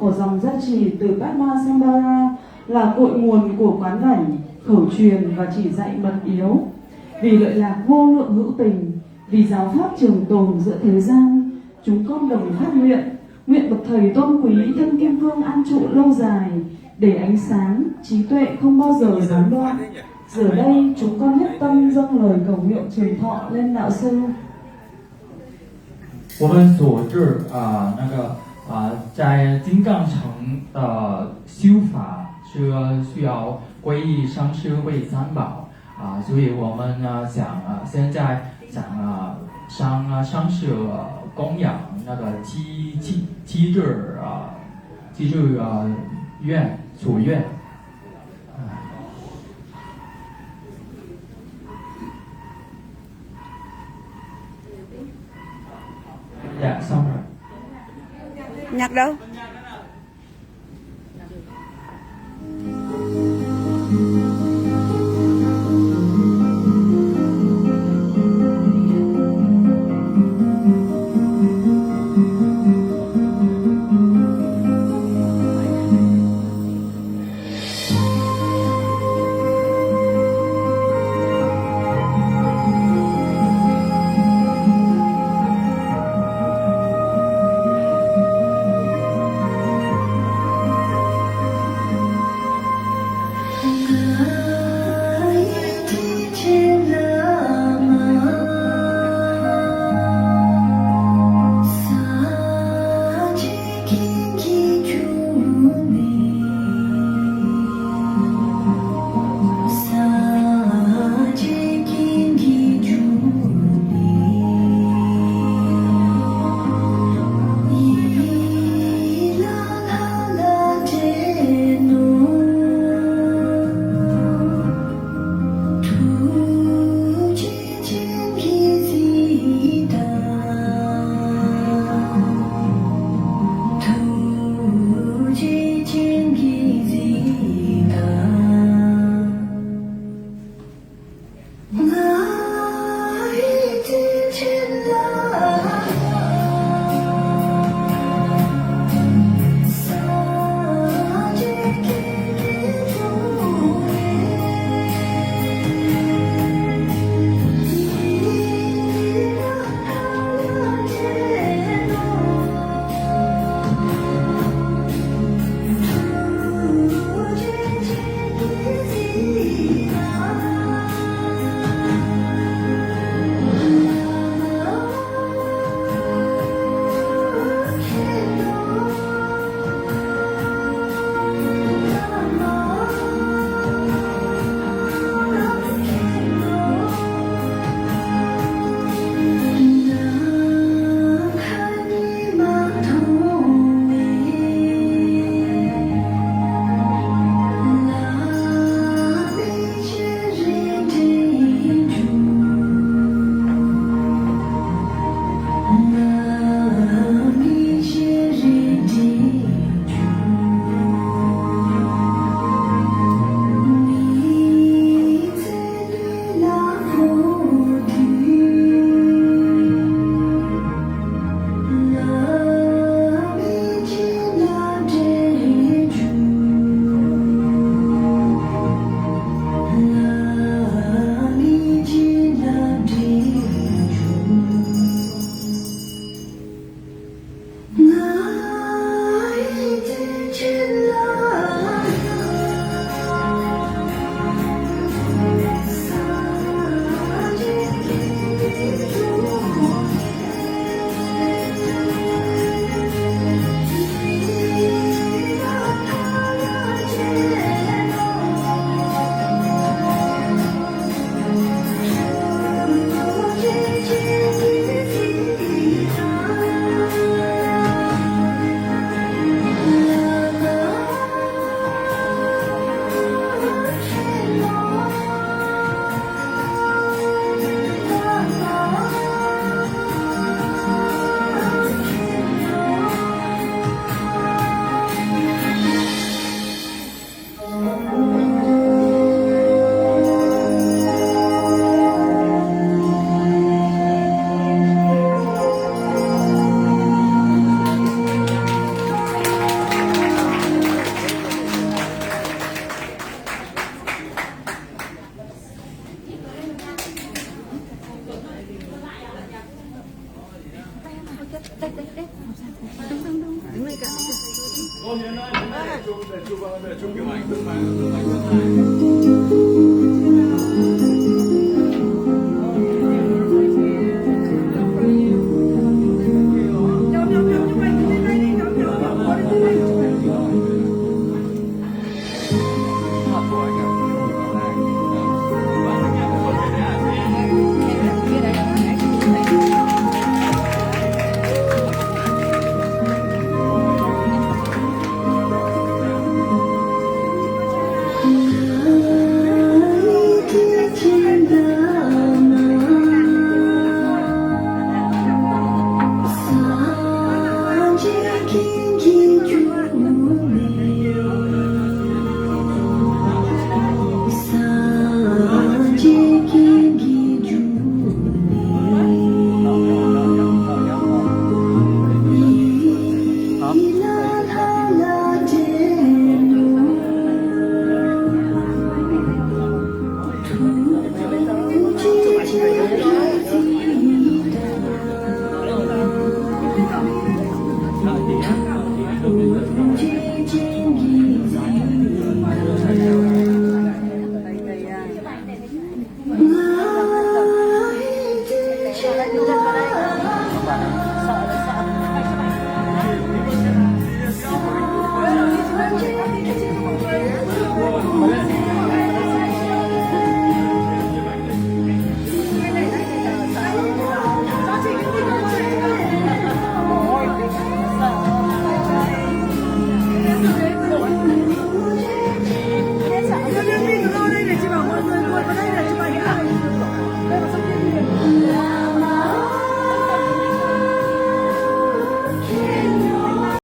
của dòng gia trì từ Padma Sambhara là cội nguồn của quán cảnh, khẩu truyền và chỉ dạy mật yếu. Vì lợi lạc vô lượng hữu tình, vì giáo pháp trường tồn giữa thế gian, chúng con đồng phát nguyện bậc thầy tôn quý thân kim cương an trụ lâu dài, để ánh sáng, trí tuệ không bao giờ gián đoạn. Giờ đây chúng con nhất tâm dâng lời cầu nguyện trường thọ lên đạo sư. 我们所知在金刚城的修法是需要皈依上师为三宝所以我们现在想上师供养那个机制愿所愿。Dạ xong rồi. Nhạc đâu? 我原来没有就在酒吧那边就给买一顿买一顿买。